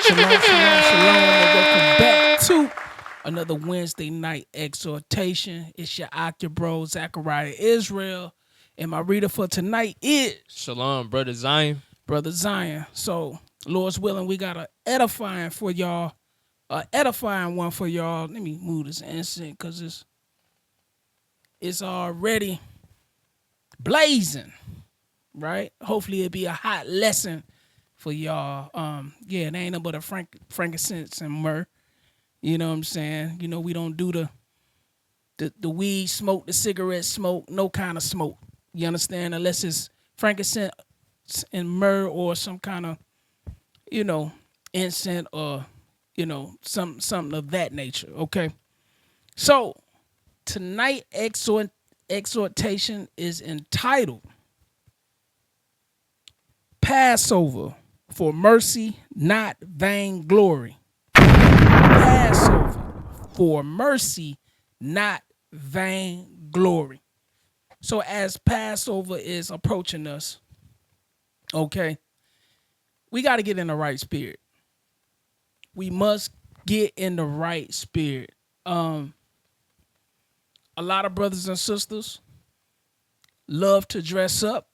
Shalom, shalom, shalom, and welcome back to another Wednesday night exhortation. It's your Akia bro, Zachariah Israel, and my reader for tonight is Shalom, brother Zion. Brother Zion. So, Lord's willing, we got a edifying for y'all, edifying one for y'all. Let me move this instant because it's already blazing, right? Hopefully, it'll be a hot lesson for y'all. Yeah, it ain't nothing but a frankincense and myrrh. You know what I'm saying? You know, we don't do the weed smoke, the cigarette smoke, no kind of smoke. You understand? Unless it's frankincense and myrrh or some kind of, incense or, something of that nature. Okay. So tonight exhortation is entitled Passover for mercy, not vainglory. Passover for mercy, not vainglory. So as Passover is approaching us, okay, we got to get in the right spirit. We must get in the right spirit. A lot of brothers and sisters love to dress up,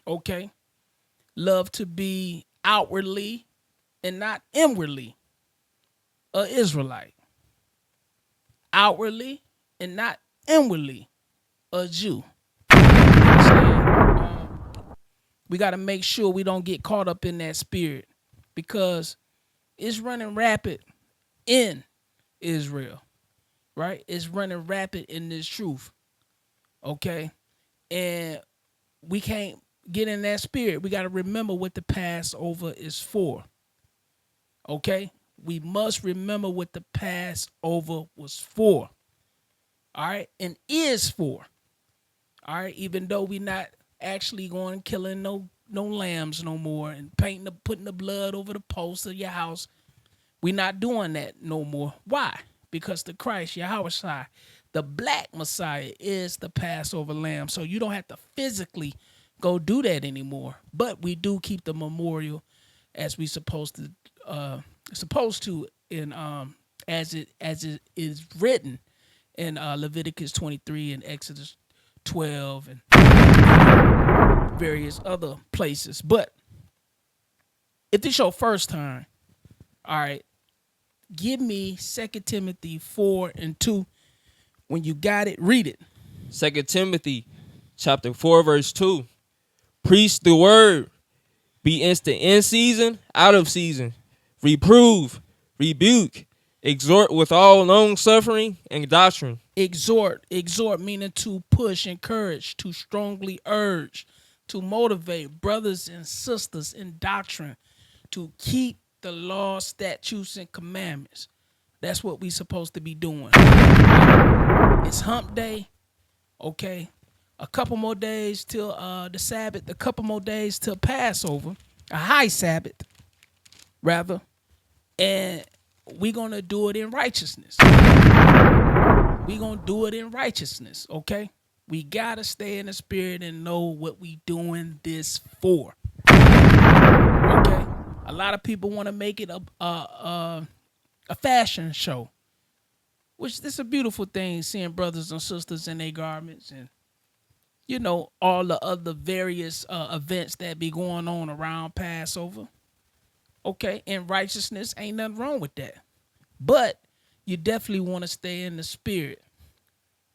okay, love to be outwardly and not inwardly a Israelite. Outwardly and not inwardly a Jew. We got to make sure we don't get caught up in that spirit because it's running rapid in Israel, right? It's running rapid in this truth, okay? And we can't get in that spirit. We got to remember what the Passover is for, okay? We must remember what the Passover was for, all right, and is for, all right, even though we not actually going killing no lambs no more and putting the blood over the post of your house. We not doing that no more. Why? Because the Christ, Yahweh, the black Messiah, is the Passover lamb. So you don't have to physically go do that anymore. But we do keep the memorial as we supposed to in as it is written in Leviticus 23 and Exodus 12 and various other places. But if this your first time, all right, give me 2 Timothy 4 and 2. When you got it, read it. 2 Timothy chapter 4, verse 2. Preach the word. Be instant in season, out of season. Reprove, rebuke, exhort with all long suffering and doctrine. Exhort meaning to push, encourage, to strongly urge, to motivate brothers and sisters in doctrine to keep the law, statutes, and commandments. That's what we supposed to be doing. It's hump day, okay? A couple more days till the Sabbath, a couple more days till Passover, a high Sabbath, rather, and we're going to do it in righteousness. We're going to do it in righteousness, okay? We got to stay in the spirit and know what we doing this for, okay? A lot of people want to make it a fashion show, which is a beautiful thing, seeing brothers and sisters in their garments and, all the other various events that be going on around Passover. Okay, in righteousness, ain't nothing wrong with that. But you definitely want to stay in the spirit.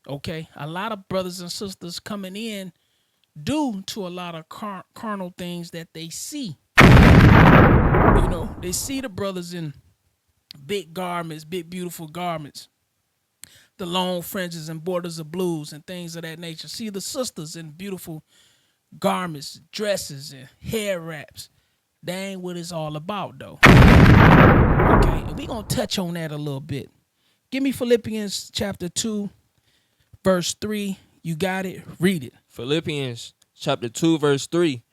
Okay, a lot of brothers and sisters coming in due to a lot of carnal things that they see. They see the brothers in big garments, big beautiful garments, the long fringes and borders of blues and things of that nature. See the sisters in beautiful garments, dresses, and hair wraps. That ain't what it's all about, though. Okay, and we gonna touch on that a little bit. Give me Philippians chapter 2, verse 3. You got it? Read it. Philippians chapter 2, verse 3.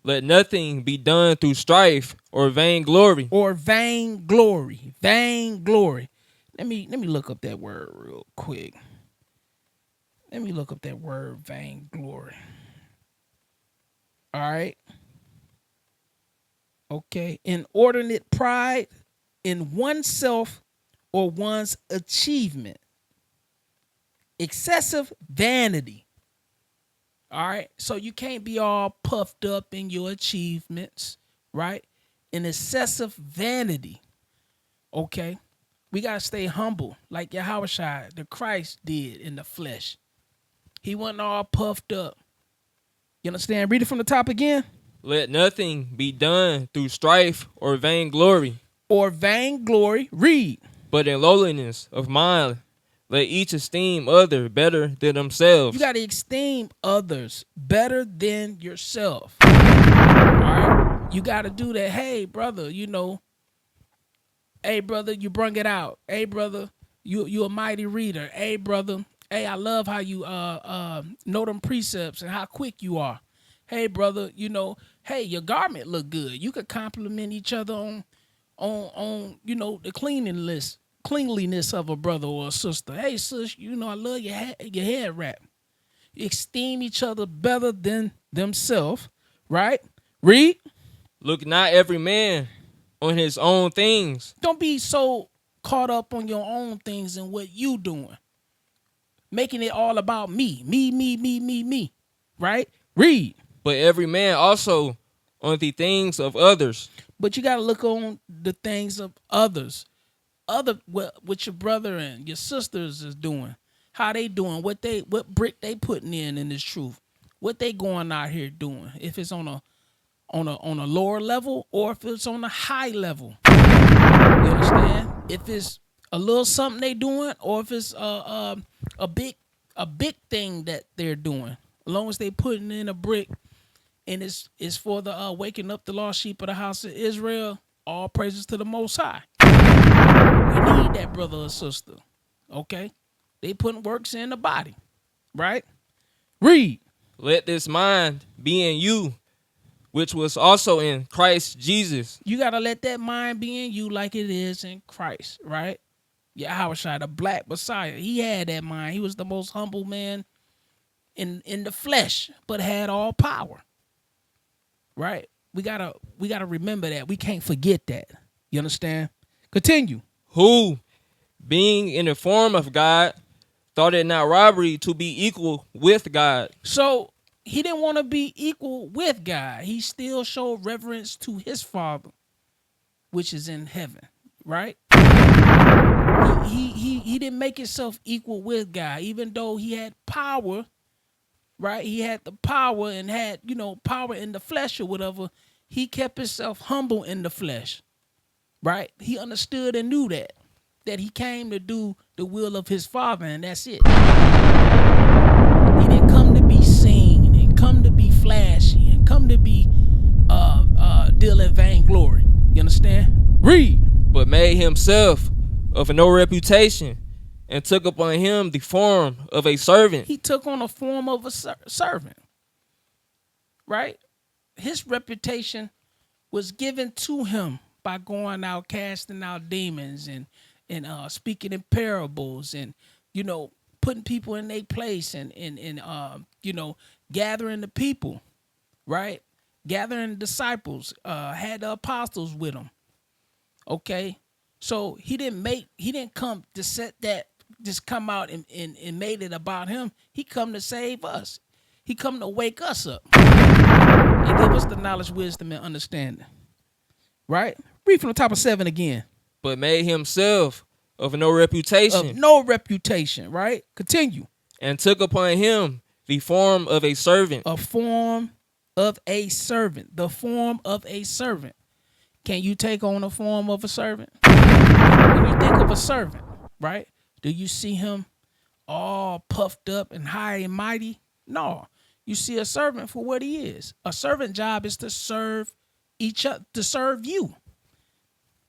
Let nothing be done through strife or vainglory. Or vainglory. Vainglory. Let me look up that word real quick. Let me look up that word vainglory. All right. Okay. Inordinate pride in oneself or one's achievement. Excessive vanity. All right. So you can't be all puffed up in your achievements, right? And excessive vanity. Okay. We got to stay humble like Yahushua, the Christ, did in the flesh. He wasn't all puffed up. You understand? Read it from the top again. Let nothing be done through strife or vainglory, Or vainglory. Read. but in lowliness of mind, let each esteem other better than themselves. You got to esteem others better than yourself. All right. You got to do that. Hey, brother, hey, brother, you brung it out. Hey, brother, you a mighty reader. Hey, brother, hey, I love how you know them precepts and how quick you are. Hey, brother, hey, your garment look good. You could compliment each other on the cleanliness of a brother or a sister. Hey, sis, I love your head wrap. You esteem each other better than themselves, right? Read. Look not every man on his own things, Don't be so caught up on your own things and what you doing, making it all about me, right? Read. but every man also on the things of others. But you got to look on the things of others. What your brother and your sisters is doing, how they doing, what brick they putting in this truth, what they going out here doing. If it's on a lower level or if it's on a high level. You understand? If it's a little something they doing or if it's a big thing that they're doing. As long as they putting in a brick and it's for the waking up the lost sheep of the house of Israel, all praises to the Most High. We need that brother or sister. Okay? They putting works in the body. Right? Read. Let this mind be in you, which was also in Christ Jesus. You got to let that mind be in you like it is in Christ, right? Yahushua, the black Messiah, he had that mind. He was the most humble man in the flesh, but had all power, right? We gotta remember that. We can't forget that. You understand? Continue. Who, being in the form of God, thought it not robbery to be equal with God. So he didn't want to be equal with God. He still showed reverence to his Father, which is in heaven, right? He didn't make himself equal with God, even though he had power, right? He had the power and had, power in the flesh or whatever. He kept himself humble in the flesh, right? He understood and knew that he came to do the will of his Father, and that's it. He didn't come to be seen and come to be flashy and come to be dealing vainglory. You understand? Read. But made himself of no reputation, and took upon him the form of a servant. He took on the form of a servant, right? His reputation was given to him by going out casting out demons and speaking in parables and putting people in their place and gathering the people, right? Gathering disciples, had the apostles with him. Okay, so he didn't come to set that, just come out and made it about him. He come to save us. He come to wake us up and give us the knowledge, wisdom, and understanding. Right? Read from the top of 7 again. But made himself of no reputation. Of no reputation, right? Continue. And took upon him the form of a servant. A form of a servant. The form of a servant. Can you take on a form of a servant? When you think of a servant, right? Do you see him all puffed up and high and mighty? No. You see a servant for what he is. A servant job is to serve each other, to serve you.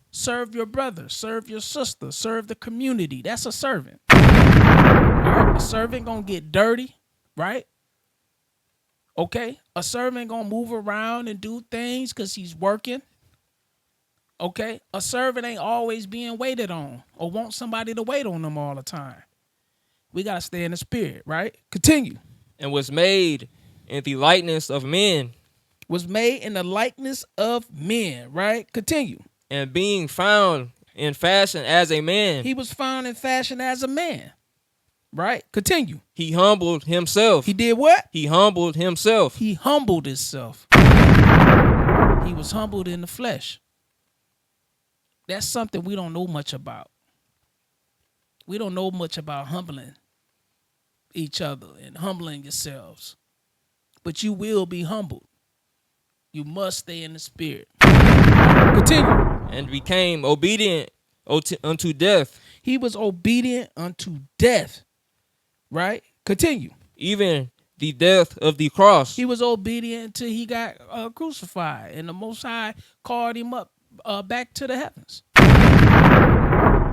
Serve your brother, serve your sister, serve the community. That's a servant. All right? A servant gonna get dirty, right? Okay? A servant gonna move around and do things because he's working. Okay? A servant ain't always being waited on or want somebody to wait on them all the time. We gotta stay in the spirit, right? Continue. And was made in the likeness of men. Was made in the likeness of men, right? Continue. And being found in fashion as a man, He was found in fashion as a man, right? Continue. he humbled himself. He did what? He humbled himself. He humbled himself. He was humbled in the flesh. That's something we don't know much about. We don't know much about humbling each other and humbling yourselves. But you will be humbled. You must stay in the spirit. Continue. And became obedient unto death, He was obedient unto death. Right? Continue. even the death of the cross. He was obedient until he got crucified, and the Most High called him up back to the heavens.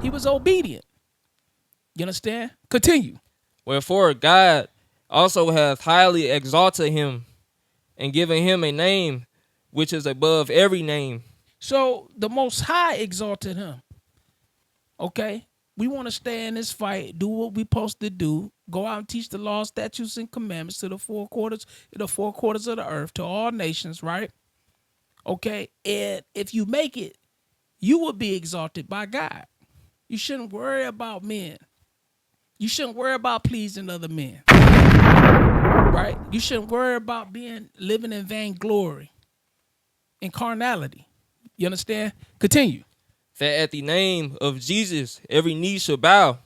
He was obedient. You understand? Continue. Wherefore God also hath highly exalted him, and given him a name which is above every name. So the Most High exalted him. Okay? We want to stay in this fight, do what we supposed to do, go out and teach the law, statutes, and commandments to the four quarters of the earth, to all nations, right? Okay? And if you make it, you will be exalted by God. You shouldn't worry about men. You shouldn't worry about pleasing other men. Right? You shouldn't worry about living in vainglory, in carnality. You understand? Continue. That at the name of Jesus every knee shall bow,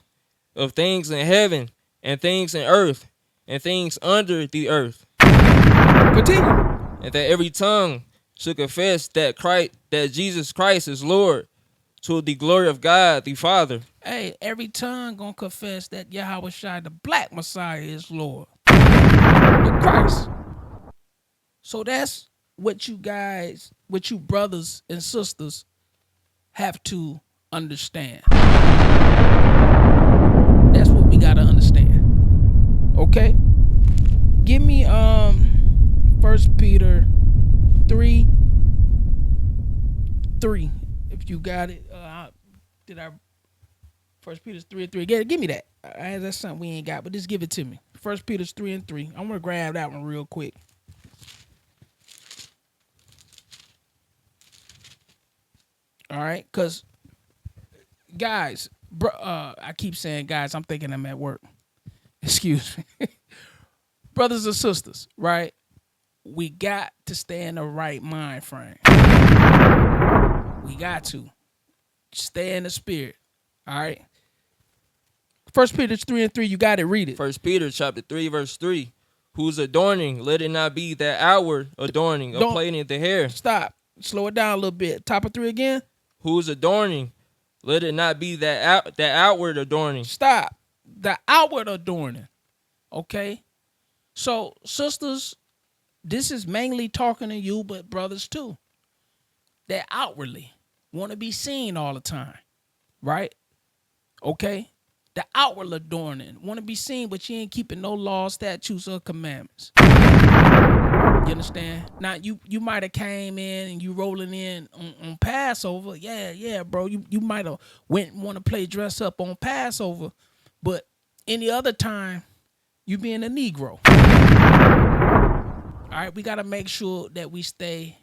of things in heaven and things in earth and things under the earth. Continue. And that every tongue should confess that Jesus Christ is Lord, to the glory of God the Father. Hey, every tongue gonna confess that Yahweh Shai, the Black Messiah, is Lord. The Christ. So that's what you guys, what you brothers and sisters have to understand. That's what we gotta understand. Okay? Give me 1 Peter 3:3. If you got it. Did I 1 Peter 3:3? Give me that. That's something we ain't got, but just give it to me. 1 Peter 3:3. I'm gonna grab that one real quick. All right, because guys, I keep saying guys, I'm thinking I'm at work. Excuse me. Brothers and sisters, right? We got to stay in the right mind frame. We got to stay in the spirit. All right. 1 Peter 3:3, you got it, read it. 1 Peter chapter 3, verse 3. Whose adorning, let it not be that outward adorning of plaiting the hair. Stop. Slow it down a little bit. Top of 3 again. Whose adorning, let it not be that outward adorning. Stop. The outward adorning. Okay? So, sisters, this is mainly talking to you, but brothers too. That outwardly want to be seen all the time. Right? Okay? The outward adorning. Want to be seen, but you ain't keeping no laws, statutes, or commandments. You understand? Now, you might have came in and you rolling in on Passover. Yeah, bro. You might have went and want to play dress up on Passover. But any other time, you being a Negro. All right, we got to make sure that we stay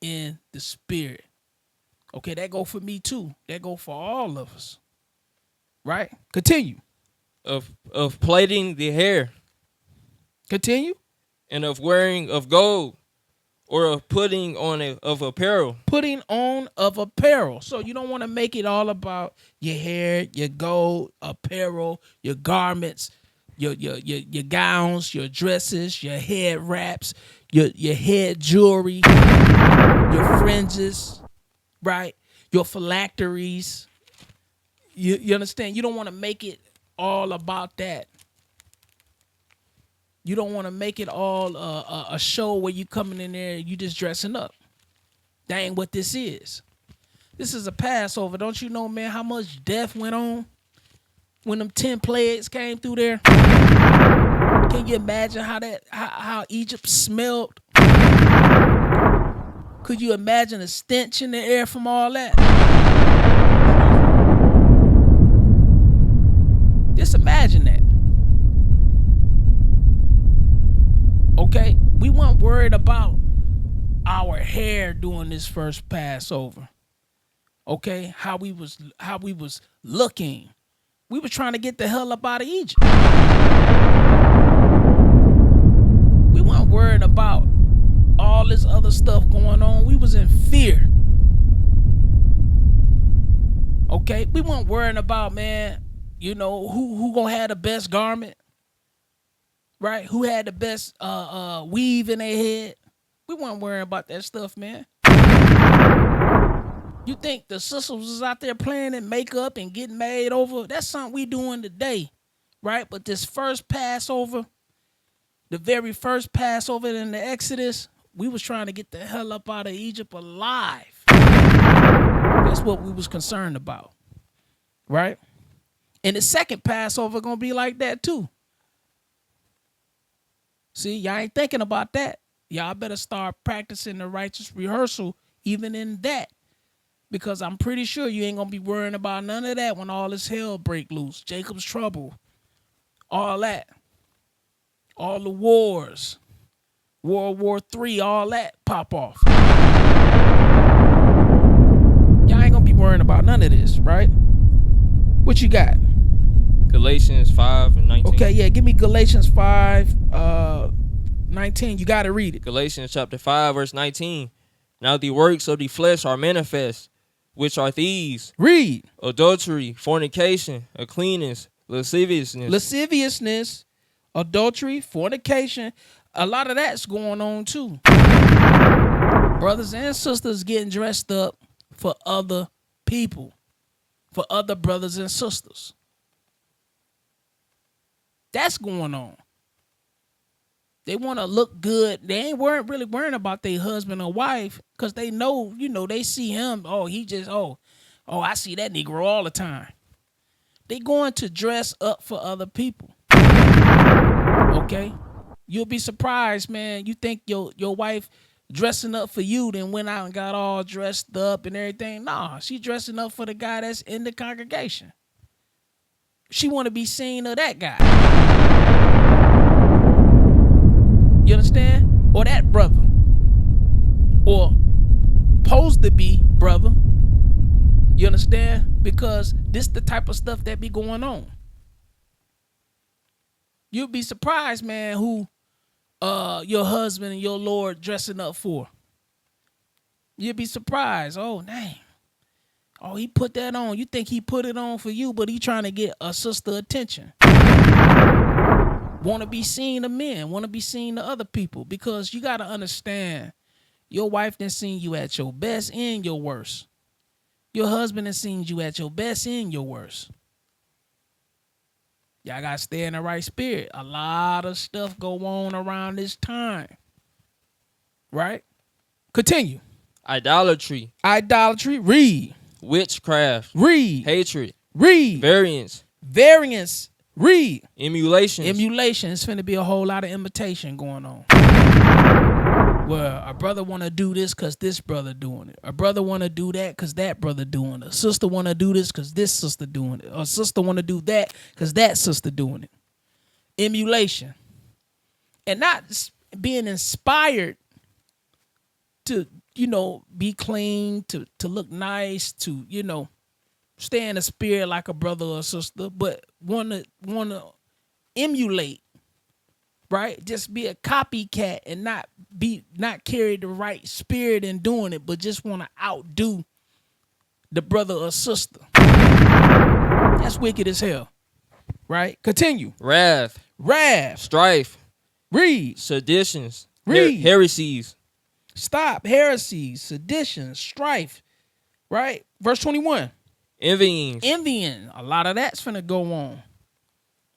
in the spirit. Okay, that go for me too. That go for all of us. Right? Continue. Of plaiting the hair. Continue. And of wearing of gold, or of putting on of apparel. Putting on of apparel. So you don't want to make it all about your hair, your gold, apparel, your garments, your gowns, your dresses, your head wraps, your head jewelry, your fringes, right? Your phylacteries. You understand? You don't want to make it all about that. You don't want to make it all a show where you coming in there and you just dressing up. That ain't what this is. This is a Passover. Don't you know, man, how much death went on when them 10 plagues came through there? Can you imagine how Egypt smelled? Could you imagine a stench in the air from all that? Just imagine that. Okay, we weren't worried about fared during this first Passover. Okay, how we was looking. We were trying to get the hell up out of Egypt. We weren't worried about all this other stuff going on. We was in fear. Okay, we weren't worrying about, man, you know, who gonna have the best garment, right? Who had the best weave in their head? We weren't worrying about that stuff, man. You think the sisters was out there playing in makeup and getting made over? That's something we doing today, right? But this first Passover, the very first Passover in the Exodus, we was trying to get the hell up out of Egypt alive. That's what we was concerned about, right? And the second Passover gonna be like that too. See, y'all ain't thinking about that. Y'all better start practicing the righteous rehearsal even in that. Because I'm pretty sure you ain't gonna be worrying about none of that when all this hell break loose. Jacob's trouble, all that. All the wars, World War III, all that pop off. Y'all ain't gonna be worrying about none of this, right? What you got? Galatians 5:19. Okay, yeah, give me Galatians 5:19. You gotta read it. Galatians chapter 5, verse 19. Now the works of the flesh are manifest, which are these: Read. adultery, fornication, uncleanness, lasciviousness, Adultery, fornication. A lot of that's going on too. Brothers and sisters getting dressed up for other people, for other brothers and sisters. That's going on. They want to look good. They weren't really worrying about their husband or wife because they know, you know, they see him. Oh, he just, I see that Negro all the time. They going to dress up for other people. Okay? You'll be surprised, man. You think your wife dressing up for you, then went out and got all dressed up and everything. Nah, she dressing up for the guy that's in the congregation. She want to be seen of that guy. You understand? Or that brother. Or supposed to be brother. You understand? Because this the type of stuff that be going on. You'll be surprised, man, who your husband and your Lord dressing up for. You'll be surprised. Oh, dang. Oh, he put that on. You think he put it on for you, but he trying to get a sister attention. Want to be seen to men, want to be seen to other people, because you got to understand, your wife done seen you at your best and your worst. Your husband has seen you at your best and your worst. Y'all got to stay in the right spirit. A lot of stuff go on around this time. Right? Continue. idolatry, Read. witchcraft, Read. hatred, Read. variance, Read. emulation. It's finna be a whole lot of imitation going on. Well, a brother want to do this because this brother doing it. A brother want to do that because that brother doing it. A sister want to do this because this sister doing it. A sister want to do that because that sister doing it. Emulation. And not being inspired to, be clean, to look nice, to, stay in the spirit like a brother or sister, but want to emulate. Right? Just be a copycat and not carry the right spirit in doing it, but just want to outdo the brother or sister. That's wicked as hell. Right? Continue. Wrath, strife, Read. seditions, Read. heresies. Stop. Heresies, seditions, strife. Right? Verse 21. Envying. A lot of that's finna go on.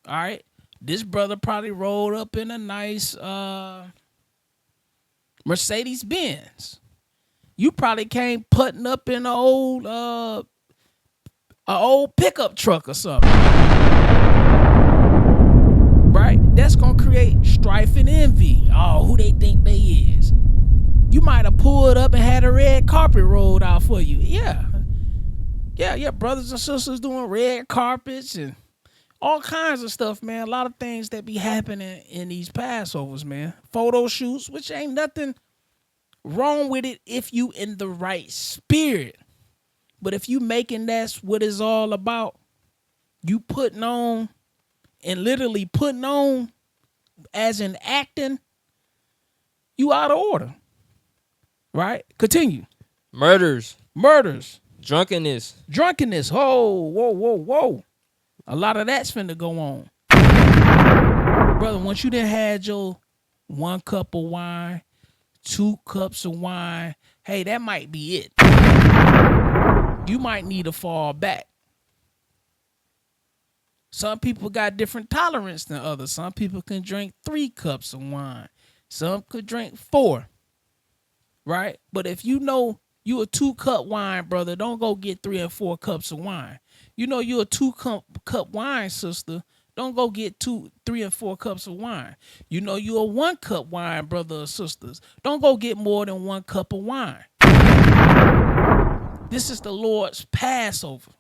All right? This brother probably rolled up in a nice Mercedes Benz. You probably came putting up in an old pickup truck or something. Right? That's gonna create strife and envy. Oh, who they think they is. You might have pulled up and had a red carpet rolled out for you. Yeah, brothers and sisters doing red carpets and all kinds of stuff, man. A lot of things that be happening in these Passovers, man. Photo shoots, which ain't nothing wrong with it if you in the right spirit. But if you making that's what it's all about, you putting on and literally putting on as in acting, you out of order. Right? Continue. Murders, Murders, drunkenness, drunkenness. Whoa. A lot of that's finna go on. Brother, once you done had your 1 cup of wine, 2 cups of wine, hey, that might be it. You might need to fall back. Some people got different tolerance than others. Some people can drink 3 cups of wine. Some could drink 4. Right? But if you know you a 2-cup wine, brother, don't go get 3 and 4 cups of wine. You know you a 2-cup wine, sister. Don't go get 2, 3 and 4 cups of wine. You know you a 1-cup wine, brother or sisters. Don't go get more than 1 cup of wine. This is the Lord's Passover.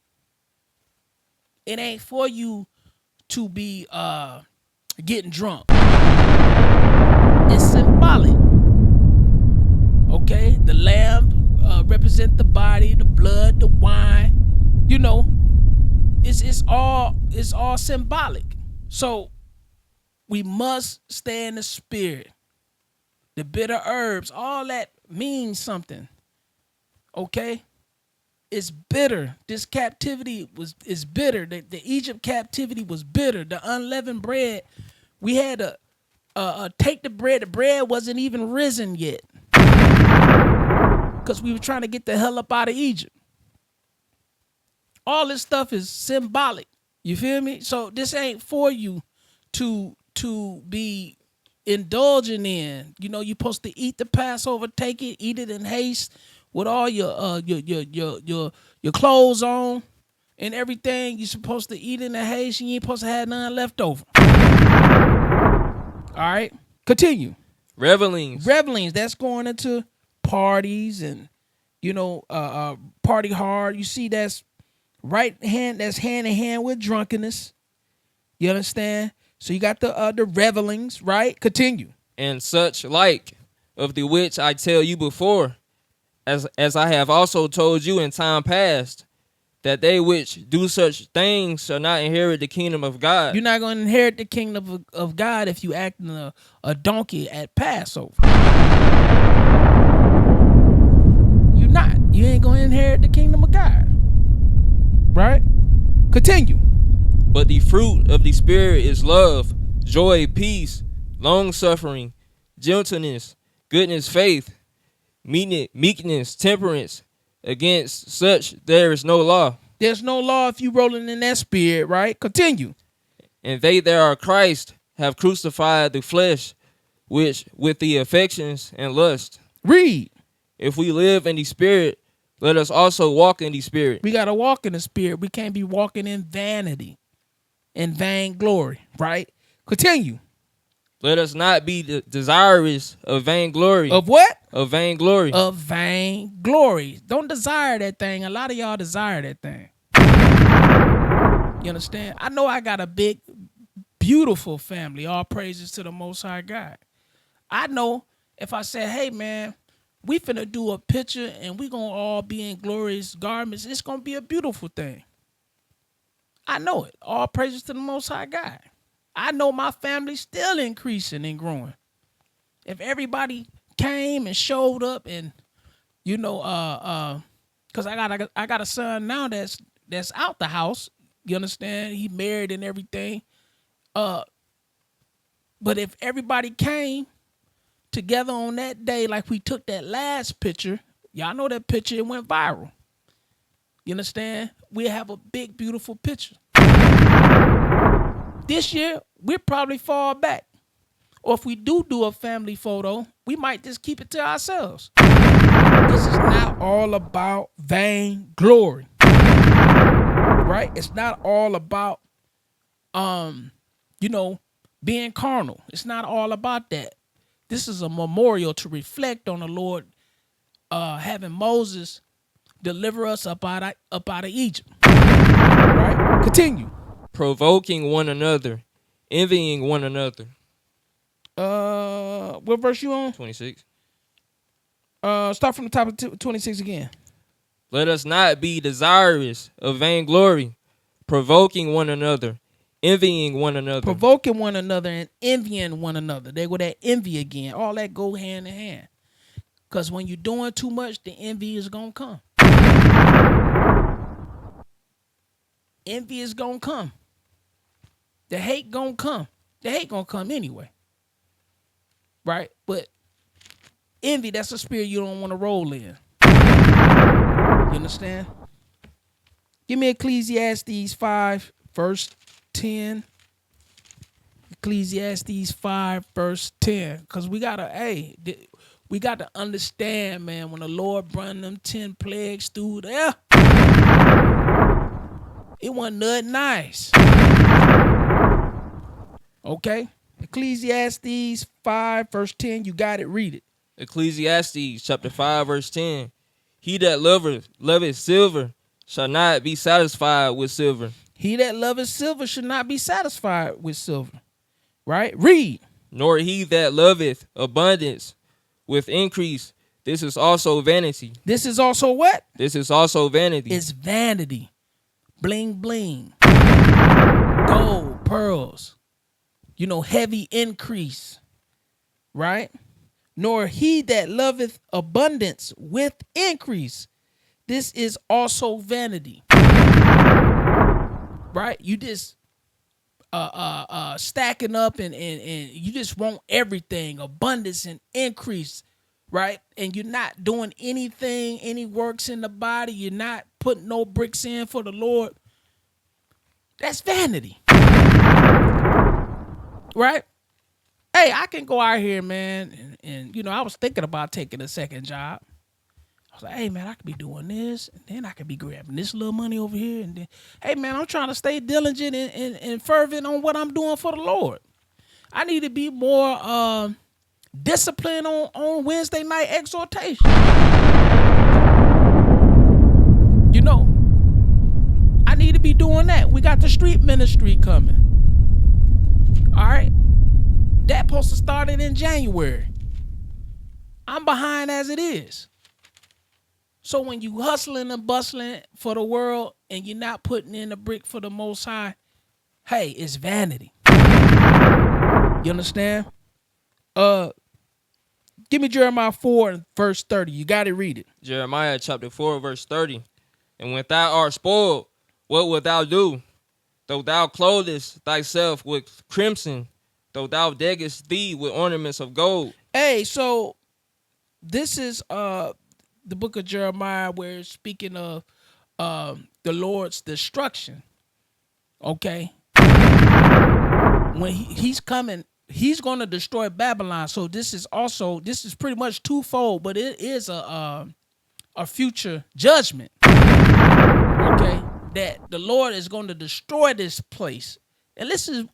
It ain't for you to be getting drunk. It's symbolic. Okay? The lamb represent the body, the blood, the wine. You know, it's all symbolic. So we must stay in the spirit. The bitter herbs, all that means something. Okay? It's bitter. This captivity is bitter. The Egypt captivity was bitter. The unleavened bread, we had to take the bread. The bread wasn't even risen yet. Because we were trying to get the hell up out of Egypt. All this stuff is symbolic. You feel me? So this ain't for you to be indulging in. You know, you're supposed to eat the Passover, take it, eat it in haste with all your clothes on and everything. You're supposed to eat in the haste. You ain't supposed to have none left over. All right, continue. revelings, That's going into parties and party hard. You see, that's hand in hand with drunkenness. You understand? So you got the revelings, right? Continue. and such like, of the which I tell you before, as I have also told you in time past, that they which do such things shall not inherit the kingdom of God. You're not going to inherit the kingdom of God if you act in a donkey at Passover. You're not. You ain't going to inherit the kingdom of God. Right? Continue. But the fruit of the Spirit is love, joy, peace, long-suffering, gentleness, goodness, faith, meekness, temperance. Against such there is no law. There's no law if you rolling in that spirit, right? Continue. And they that are Christ have crucified the flesh which with the affections and lust. Read. If we live in the Spirit, let us also walk in the Spirit. We got to walk in the spirit. We can't be walking in vanity and vainglory, right? Continue. Let us not be desirous of vainglory. Of what? Of vainglory. Of vainglory. Don't desire that thing. A lot of y'all desire that thing. You understand? I know I got a big, beautiful family. All praises to the Most High God. I know if I said, hey, man, we finna do a picture and we gonna all be in glorious garments, it's gonna be a beautiful thing. I know it. All praises to the Most High God. I know my family's still increasing and growing. If everybody came and showed up and, because I got a son now that's out the house. You understand? He married and everything. But if everybody came together on that day, like we took that last picture, y'all know that picture, it went viral. You understand? We'll have a big, beautiful picture. This year, we'll probably fall back. Or if we do a family photo, we might just keep it to ourselves. Because it's not all about vainglory. Right? It's not all about, being carnal. It's not all about that. This is a memorial to reflect on the Lord having Moses deliver us up out of Egypt. Right? Continue. Provoking one another, envying one another. What verse you on? 26. Start from the top of 26 again. Let us not be desirous of vainglory, provoking one another, envying one another. Provoking one another and envying one another. They go that envy again. All that go hand in hand. Because when you're doing too much, the envy is going to come. Envy is going to come. The hate going to come. The hate going to come anyway. Right? But envy, that's a spirit you don't want to roll in. You understand? Give me Ecclesiastes 5, verse 10. Ecclesiastes 5, verse 10. Because we got to understand, man, when the Lord brought them 10 plagues through there, it wasn't nothing nice. Okay? Ecclesiastes 5, verse 10. You got it. Read it. Ecclesiastes chapter 5, verse 10. He that loveth silver shall not be satisfied with silver. He that loveth silver should not be satisfied with silver. Right? Read. Nor he that loveth abundance with increase. This is also vanity. This is also what? This is also vanity. It's vanity. Bling, bling. Gold, pearls. Heavy increase. Right? Nor he that loveth abundance with increase. This is also vanity. Right? You just stacking up and you just want everything, abundance and increase, right? And you're not doing anything, any works in the body. You're not putting no bricks in for the Lord. That's vanity. Right? Hey, I can go out here, man, and I was thinking about taking a second job. I was like, hey, man, I could be doing this, and then I could be grabbing this little money over here. And then, hey, man, I'm trying to stay diligent and fervent on what I'm doing for the Lord. I need to be more disciplined on Wednesday night exhortation. I need to be doing that. We got the street ministry coming. All right? That supposed to start in January. I'm behind as it is. So when you hustling and bustling for the world and you're not putting in a brick for the Most High, hey, it's vanity. You understand? Give me Jeremiah 4 and verse 30. You got to read it. Jeremiah chapter 4, verse 30. And when thou art spoiled, what wilt thou do? Though thou clothest thyself with crimson, though thou deckest thee with ornaments of gold. Hey, so this is the book of Jeremiah, where it's speaking of the Lord's destruction. Okay, when he's coming, he's going to destroy Babylon. So this is pretty much twofold, but it is a future judgment. Okay, that the Lord is going to destroy this place. And listen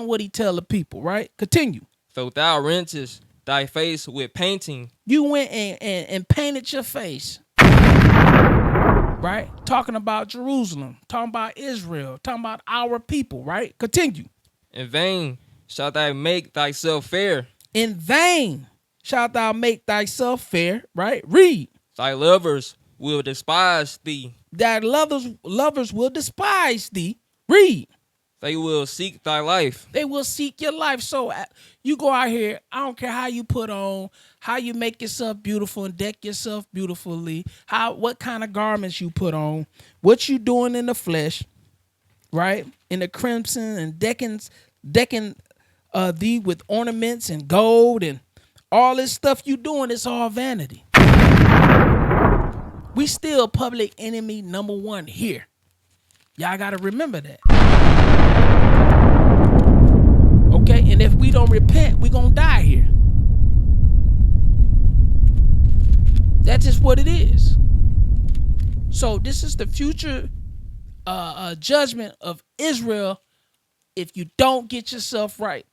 what he tell the people. Right, continue. Though thou rentest thy face with painting. You went and painted your face. Right? Talking about Jerusalem. Talking about Israel. Talking about our people. Right? Continue. In vain shalt thou make thyself fair. In vain shalt thou make thyself fair. Right? Read. Thy lovers will despise thee. Thy lovers will despise thee. Read. They will seek thy life. They will seek your life. So you go out here, I don't care how you put on, how you make yourself beautiful and deck yourself beautifully, what kind of garments you put on, what you doing in the flesh, right? In the crimson and decking thee with ornaments and gold and all this stuff you doing, it's all vanity. We still public enemy number one here. Y'all got to remember that. Okay, and if we don't repent, we're going to die here. That's just what it is. So this is the future judgment of Israel if you don't get yourself right.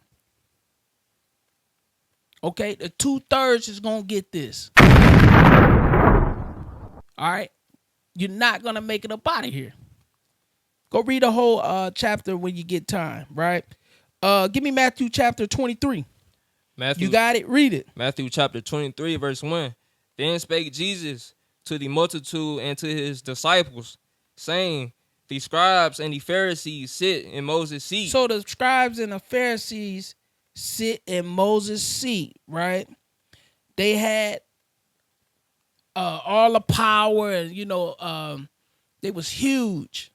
Okay, the 2/3 is going to get this. All right, you're not going to make it up out of here. Go read the whole chapter when you get time, right? Give me Matthew chapter 23. Matthew, you got it? Read it. Matthew chapter 23, verse 1. Then spake Jesus to the multitude and to his disciples, saying, the scribes and the Pharisees sit in Moses' seat. So the scribes and the Pharisees sit in Moses' seat, right? They had all the power, and they was huge.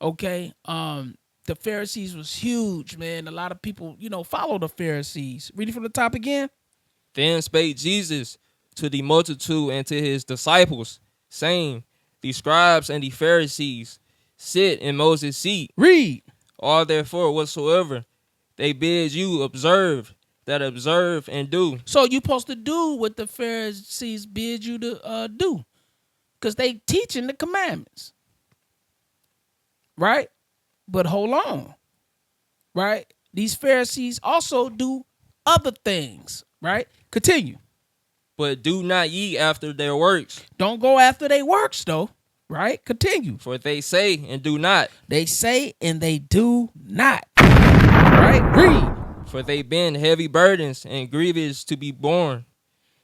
Okay, the Pharisees was huge, man. A lot of people, follow the Pharisees. Read it from the top again. Then spake Jesus to the multitude and to his disciples, saying, the scribes and the Pharisees sit in Moses' seat. Read. All therefore whatsoever they bid you observe, that observe and do. So you supposed to do what the Pharisees bid you to do, because they teaching the commandments, right? But hold on, right? These Pharisees also do other things, right? Continue. But do not ye after their works. Don't go after their works, though, right? Continue. For they say and do not. They say and they do not, right? Read. For they bend heavy burdens and grievous to be borne,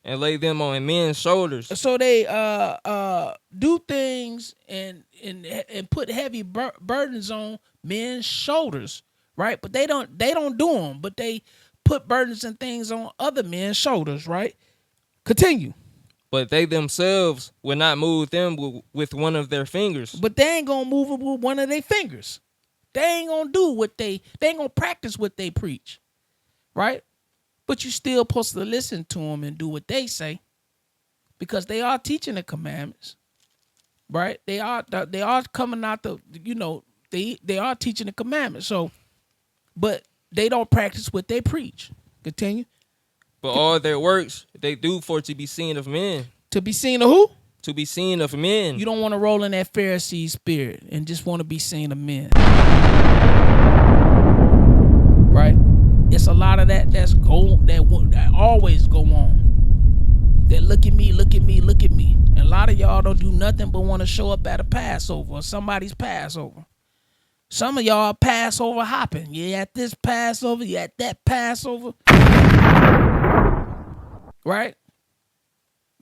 and lay them on men's shoulders. So they do things and put heavy burdens on men's shoulders, right? But they don't do them, but they put burdens and things on other men's shoulders, right? Continue. But they themselves will not move them with one of their fingers. But they ain't gonna move it with one of their fingers. They ain't gonna do what they ain't gonna practice what they preach, right? But you still supposed to listen to them and do what they say, because they are teaching the commandments, right? They are coming out they are teaching the commandments. So, but they don't practice what they preach. Continue. But all their works they do for to be seen of men. To be seen of who? To be seen of men. You don't want to roll in that Pharisee spirit and just want to be seen of men, right? It's a lot of that that always go on. That look at me, look at me, look at me. And a lot of y'all don't do nothing but want to show up at a Passover or somebody's Passover. Some of y'all are Passover hopping. You at this Passover, you at that Passover. Right?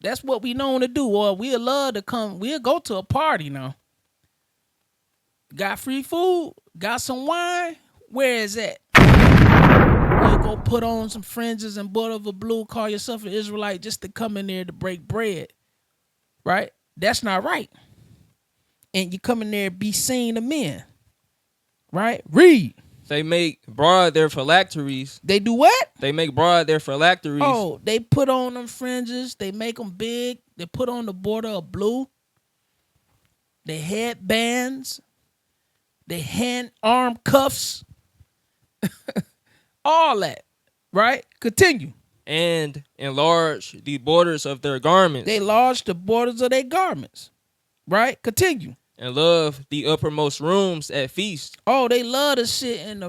That's what we known to do. Or we'll love to come. We'll go to a party now. Got free food? Got some wine? Where is that? You go put on some fringes and butter of a blue, call yourself an Israelite just to come in there to break bread. Right? That's not right. And you come in there be seen of men. Right? Read. They make broad their phylacteries. They do what? They make broad their phylacteries. Oh, they put on them fringes. They make them big. They put on the border of blue. They headbands. They arm cuffs. All that. Right? Continue. And enlarge the borders of their garments. They enlarge the borders of their garments. Right? Continue. And love the uppermost rooms at feast. Oh, they love to sit in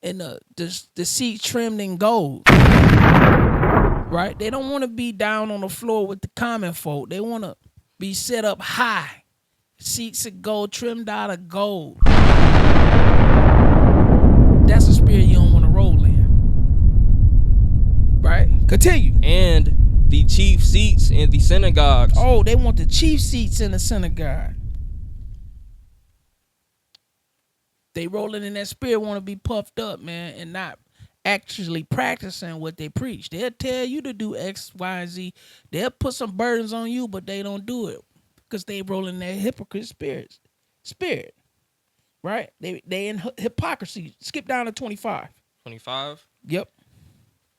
the seat trimmed in gold. Right? They don't want to be down on the floor with the common folk. They want to be set up high. Seats of gold, trimmed out of gold. That's a spirit you don't want to roll in. Right? Continue. And the chief seats in the synagogues. Oh, they want the chief seats in the synagogue. They rolling in that spirit, want to be puffed up, man, and not actually practicing what they preach. They'll tell you to do X, Y, and Z. They'll put some burdens on you, but they don't do it because they rolling that hypocrite spirit. Right? They in hypocrisy. Skip down to 25. 25. Yep.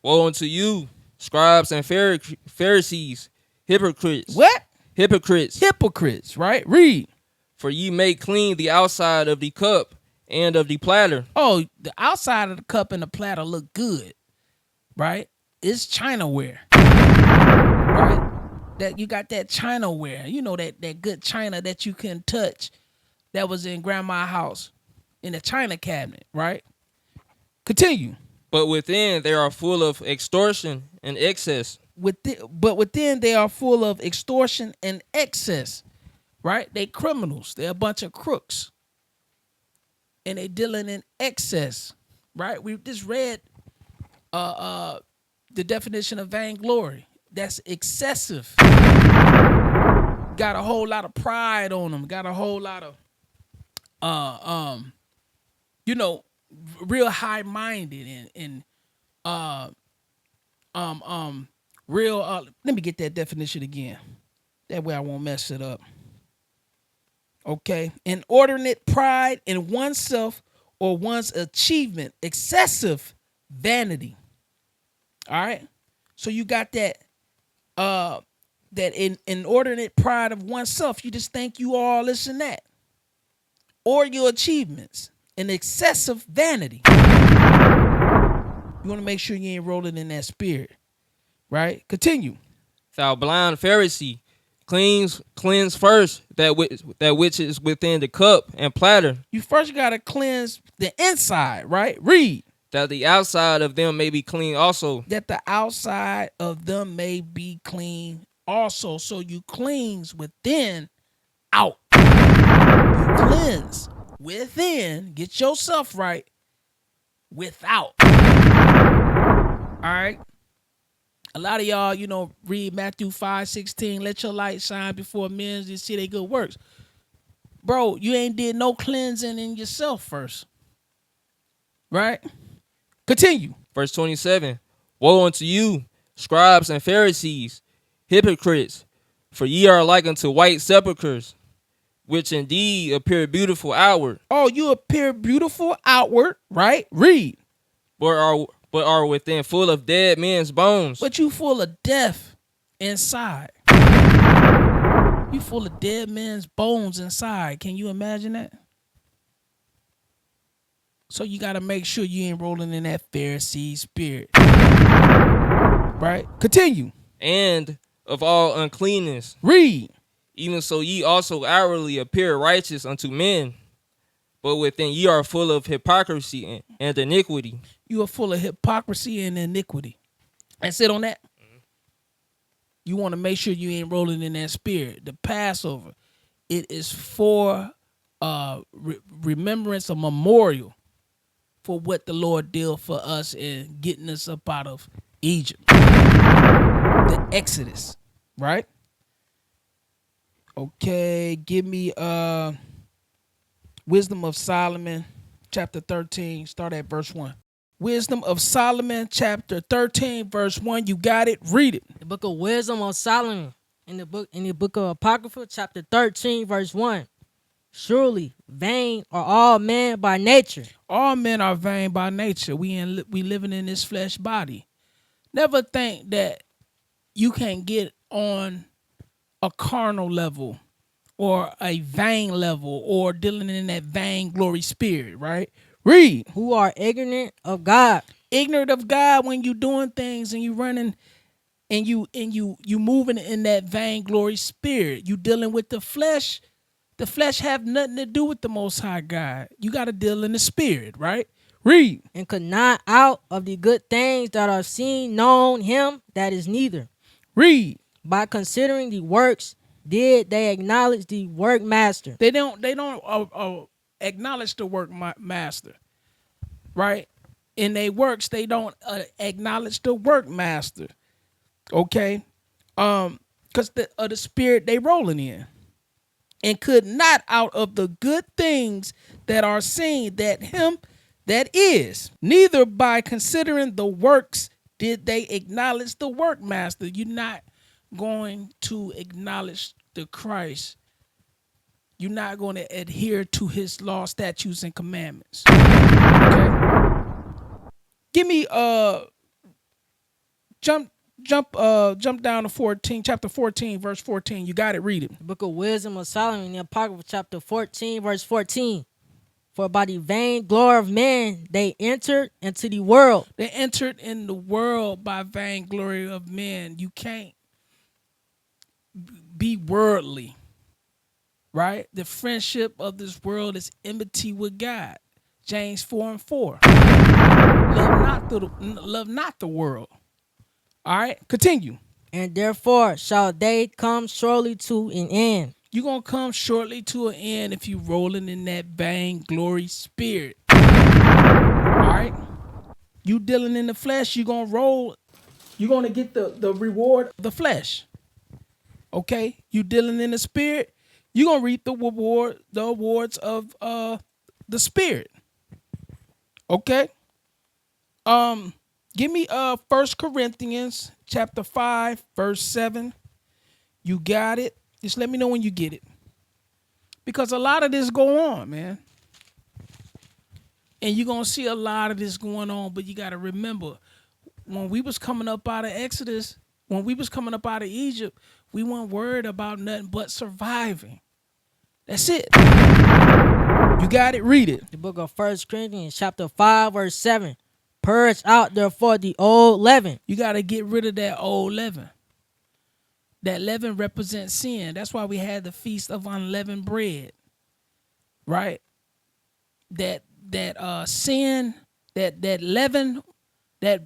Woe unto you, scribes and Pharisees, hypocrites. What? Hypocrites. Hypocrites, right? Read. For ye make clean the outside of the cup and of the platter. Oh, the outside of the cup and the platter look good, right? It's Chinaware, right? That you got that Chinaware, that good china that you can touch, that was in grandma's house, in the china cabinet, right? Continue. But within they are full of extortion and excess. But within they are full of extortion and excess, right? They criminals. They're a bunch of crooks. And they dealing in excess, right? We just read the definition of vainglory. that's excessive. Got a whole lot of pride on them. Got a whole lot of you know, real high minded and real let me get that definition again. That way I won't mess it up. Okay. Inordinate pride in oneself or one's achievement, excessive vanity. All right. So you got that that inordinate pride of oneself. You just think you all this and that. Or your achievements. An excessive vanity. You want to make sure you ain't rolling in that spirit. Right? Continue. Thou blind Pharisee, cleanse first that which is within the cup and platter, You first got to cleanse the inside, right? Read. that the outside of them may be clean also. That the outside of them may be clean also. So you cleanse within, out. You cleanse within, get yourself right, without. All right. A lot of y'all, you know, read Matthew 5:16. Let your light shine before men to see their good works. Bro, you ain't did no cleansing in yourself first. Right? Continue. Verse 27, woe unto you, scribes and Pharisees, hypocrites, for ye are like unto white sepulchres, which indeed appear beautiful outward, Oh, you appear beautiful outward, right? Read. but are within full of dead men's bones. But you full of death inside. You full of dead men's bones inside. Can you imagine that? So you got to make sure you ain't rolling in that Pharisee spirit. Right? Continue. And of all uncleanness, Read. even so ye also outwardly appear righteous unto men, but within ye are full of hypocrisy and iniquity. You are full of hypocrisy and iniquity. That's it on that. You want to make sure you ain't rolling in that spirit. The Passover, it is for remembrance, a memorial for what the Lord did for us in getting us up out of Egypt. The Exodus, right? Okay, give me Wisdom of Solomon, chapter 13, start at verse 1. Wisdom of Solomon, chapter 13, verse 1. You got it. Read it. The book of Wisdom of Solomon, in the book of Apocrypha, chapter 13, verse 1. Surely vain are all men by nature. All men are vain by nature. We living in this flesh body. Never think that you can get on a carnal level or a vain level or dealing in that vainglory spirit, right? Read. Who are ignorant of God. Ignorant of God when you doing things and you running and you moving in that vainglory spirit. You dealing with the flesh. The flesh have nothing to do with the Most High God. You got to deal in the spirit, right? Read. And could not out of the good things that are seen known him that is neither. Read. By considering the works, did they acknowledge the workmaster. They don't acknowledge the work master, right? In their works, they don't acknowledge the work master. Okay, because the spirit they rolling in, and could not out of the good things that are seen that him that is, neither by considering the works did they acknowledge the work master. You're not going to acknowledge the Christ. You're not going to adhere to his law, statutes, and commandments. Okay. Give me jump down to 14, chapter 14, verse 14. You got it, read it. The book of Wisdom of Solomon, in the Apocrypha, chapter 14, verse 14. For by the vain glory of men they entered into the world. They entered in the world by vainglory of men. You can't be worldly. Right? The friendship of this world is enmity with God. James 4:4. Love not the world. All right? Continue. And therefore shall they come surely to an end. You're going to come shortly to an end if you're rolling in that vainglory spirit. All right? You dealing in the flesh, you're going to roll You're going to get the reward of the flesh. Okay? You dealing in the spirit, you're going to reap the awards of the spirit. Okay? Give me 1 Corinthians chapter 5, verse 7. You got it? Just let me know when you get it. Because a lot of this go on, man. And you're going to see a lot of this going on, but you got to remember, when we was coming up out of Exodus, when we was coming up out of Egypt, we weren't worried about nothing but surviving. That's it. You got it? Read it. The book of 1 Corinthians chapter 5, verse 7. Purge out therefore the old leaven. You got to get rid of that old leaven. That leaven represents sin. That's why we had the Feast of Unleavened Bread. Right? That sin, that leaven, that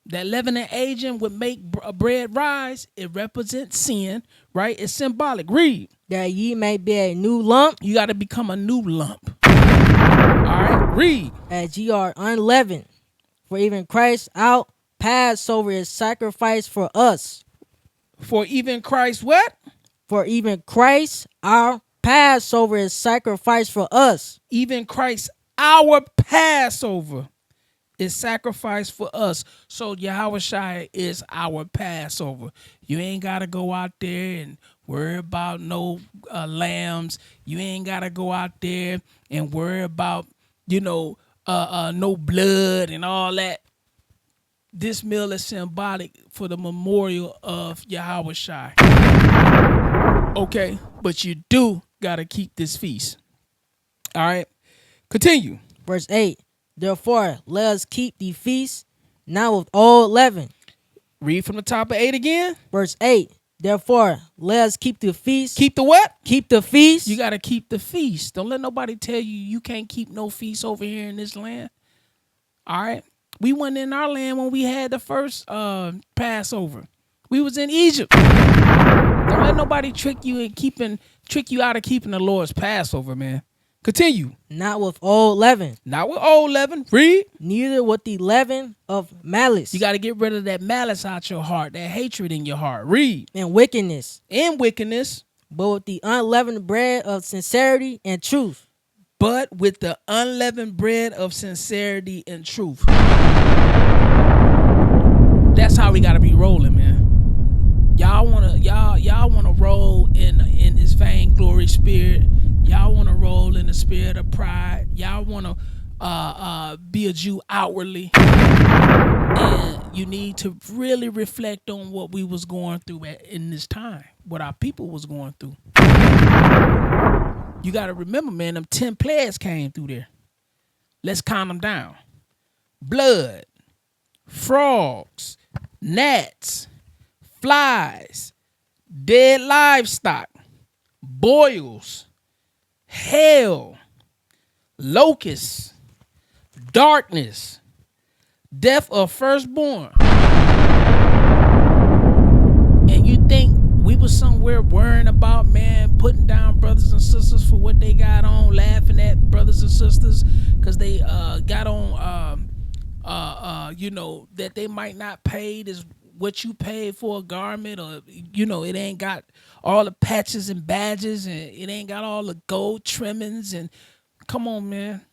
leavening agent would make bread rise. It represents sin, right? It's symbolic. Read. That ye may be a new lump. You got to become a new lump. All right, read. As ye are unleavened. For even Christ our Passover is sacrificed for us. For even Christ what? For even Christ our Passover is sacrificed for us. Even Christ our Passover is sacrificed for us. So Yahushua is our Passover. You ain't got to go out there and worry about no lambs. You ain't got to go out there and worry about, no blood and all that. This meal is symbolic for the memorial of Yahushua. Okay, but you do got to keep this feast. All right, continue. Verse 8. Therefore, let us keep the feast, not with old leaven. Read from the top of 8 again. Verse 8. Therefore, let us keep the feast. Keep the what? Keep the feast. You got to keep the feast. Don't let nobody tell you can't keep no feast over here in this land. All right. We wasn't in our land when we had the first Passover. We was in Egypt. Don't let nobody trick you out of keeping the Lord's Passover, man. Continue. Not with old leaven. Not with old leaven. Read. Neither with the leaven of malice. You got to get rid of that malice out your heart, that hatred in your heart. Read. And wickedness. And wickedness. But with the unleavened bread of sincerity and truth. But with the unleavened bread of sincerity and truth. That's how we gotta be rolling, man. Y'all wanna roll in this vainglory spirit. Y'all wanna roll in the spirit of pride. Y'all wanna be a Jew outwardly. And you need to really reflect on what we was going through in this time, what our people was going through. You got to remember, man, them 10 plagues came through there. Let's count them down. Blood, frogs, gnats, flies, dead livestock, boils, hail, locusts, darkness, death of firstborn. And you think we was somewhere worrying about, man, putting down brothers and sisters for what they got on, laughing at brothers and sisters because they got on, that they might not pay this what you paid for a garment, or it ain't got all the patches and badges, and it ain't got all the gold trimmings. And come on, man,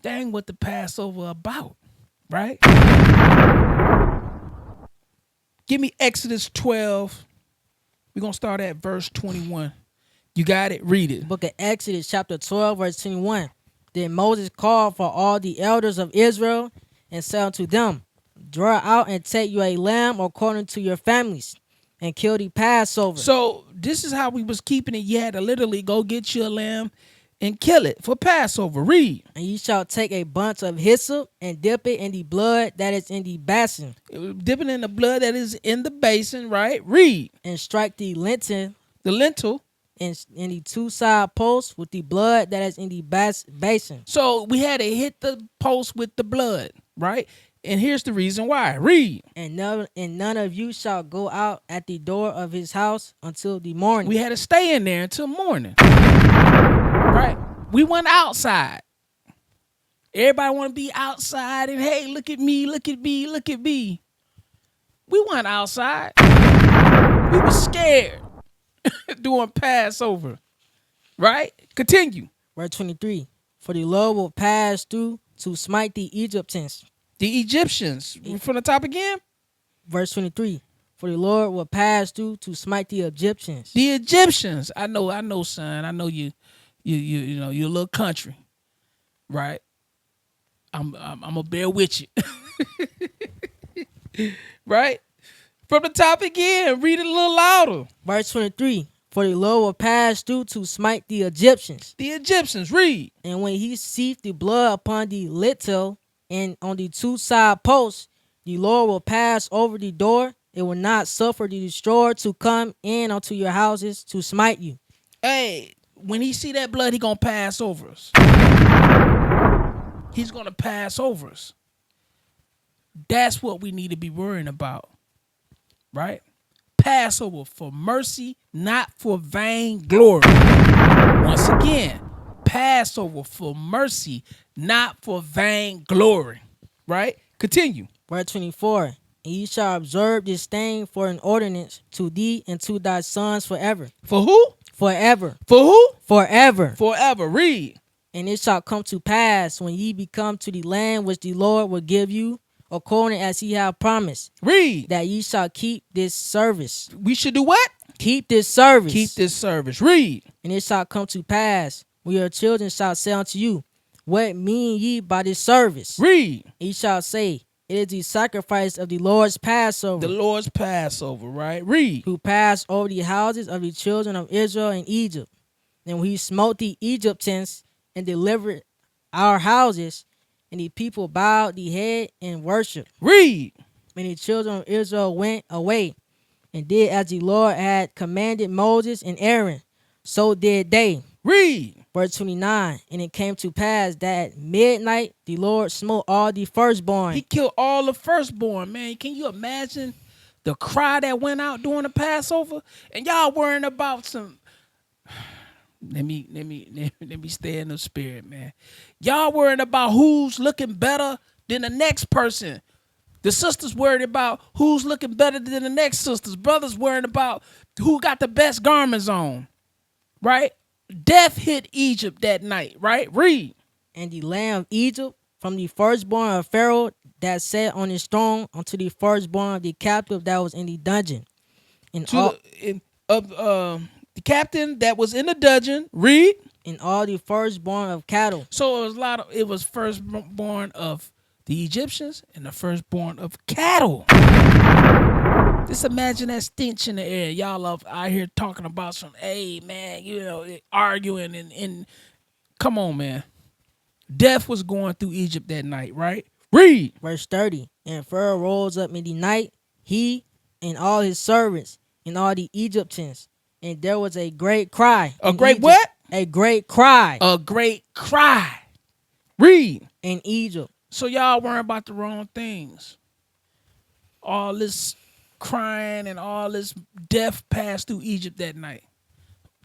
that ain't what the Passover about, right? Give me Exodus 12. We're going to start at verse 21. You got it? Read it. Book of Exodus chapter 12 verse 21. Then Moses called for all the elders of Israel and said unto them, draw out and take you a lamb according to your families and kill the Passover. So this is how we was keeping it. You had to literally go get you a lamb and kill it for Passover. Read. And you shall take a bunch of hyssop and dip it in the blood that is in the basin. Dip it in the blood that is in the basin, right? Read. And strike the lintel. The lintel. In the two side posts with the blood that is in the basin. So we had to hit the post with the blood, right? And here's the reason why. Read. And none of you shall go out at the door of his house until the morning. We had to stay in there until morning. Right? We went outside. Everybody want to be outside and, hey, look at me, look at me, look at me. We went outside. We were scared doing Passover. Right? Continue. Verse 23. For the Lord will pass through to smite the Egyptians. The Egyptians. From the top again. Verse 23. For the Lord will pass through to smite the Egyptians. The Egyptians. I know, son. I know you know, you're a little country. Right? I'm gonna bear with you. Right? From the top again. Read it a little louder. Verse 23. For the Lord will pass through to smite the Egyptians. The Egyptians. Read. And when he seeth the blood upon the lintel and on the two side posts, the Lord will pass over the door. It will not suffer the destroyer to come in unto your houses to smite you. Hey, when he see that blood, he gonna pass over us. He's gonna pass over us. That's what we need to be worrying about. Right? Passover for mercy, not for vainglory. Once again, Passover for mercy, not for vainglory. Right? Continue. Verse 24. And ye shall observe this thing for an ordinance to thee and to thy sons forever. For who? Forever. For who? Forever. Forever. Read. And it shall come to pass when ye be come to the land which the Lord will give you, according as he hath promised, Read. that ye shall keep this service. We should do what? Keep this service. Keep this service. Read. And it shall come to pass when your children shall say unto you, what mean ye by this service? Read. Ye shall say, it is the sacrifice of the Lord's Passover. The Lord's Passover, right? Read. Who passed over the houses of the children of Israel in Egypt. And when he smote the Egyptians and delivered our houses, and the people bowed the head and worshiped. Read. And the children of Israel went away and did as the Lord had commanded Moses and Aaron. So did they. Read. Verse 29. And it came to pass that at midnight the Lord smote all the firstborn. He killed all the firstborn, man. Can you imagine the cry that went out during the Passover? And y'all worrying about some... Let me stay in the spirit, man. Y'all worried about who's looking better than the next person. The sisters worried about who's looking better than the next sisters. Brothers worried about who got the best garments on. Right? Death hit Egypt that night, right? Read. And the land of Egypt, from the firstborn of Pharaoh that sat on his throne, unto the firstborn of the captive that was in the dungeon. The captain that was in the dungeon. Read. And all the firstborn of cattle. So it was firstborn of the Egyptians and the firstborn of cattle. Just imagine that stench in the air. Y'all out here talking about some, hey man, you know, arguing and come on, man. Death was going through Egypt that night, right? Read. Verse 30. And Pharaoh rose up in the night, he and all his servants and all the Egyptians. And there was a great cry. A great Egypt. what? A great cry. A great cry. Read. In Egypt. So y'all worrying about the wrong things. All this crying and all this death passed through Egypt that night.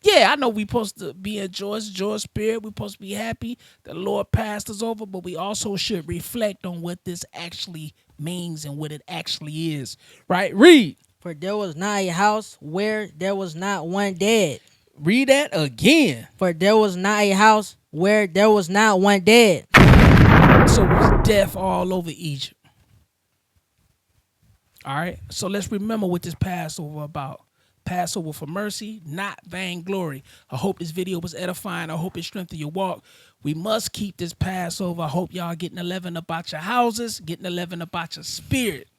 Yeah, I know we supposed to be in joy spirit. We're supposed to be happy the Lord passed us over, but we also should reflect on what this actually means and what it actually is. Right? Read. For there was not a house where there was not one dead. Read that again. For there was not a house where there was not one dead. So it was death all over Egypt. All right. So let's remember what this Passover about. Passover for mercy, not vainglory. I hope this video was edifying. I hope it strengthened your walk. We must keep this Passover. I hope y'all getting 11 about your houses, getting 11 about your spirit.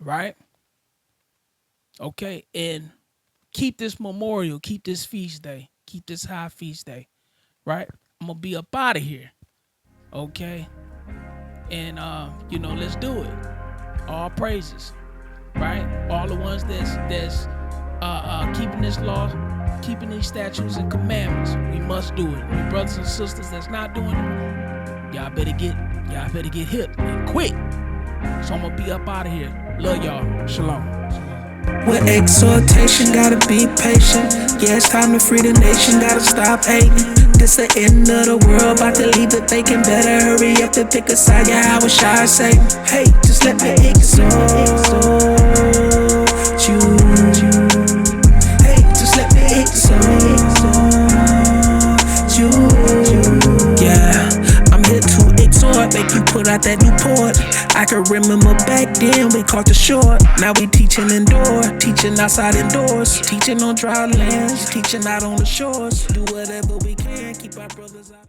Right? Okay, and keep this memorial, keep this feast day, keep this high feast day, right? I'm gonna be up out of here, okay? And you know, let's do it. All praises, right? All the ones that's keeping this law, keeping these statutes and commandments, we must do it. You brothers and sisters that's not doing it, y'all better get hip and quick. So I'm gonna be up out of here. Love y'all. Shalom. Shalom. With exhortation, gotta be patient. Yeah, it's time to free the nation, gotta stop hating. This the end of the world, about to leave it vacant. Better hurry up and pick a side, yeah, how wish I say. Hey, just let me exhort you. Hey, just let me exhort you. Yeah, I'm here to exhort, make you put out that new port. I can remember back then we caught the short. Now we teaching indoor, teaching outside indoors, teaching on dry lands, teaching out on the shores. Do whatever we can, keep our brothers out.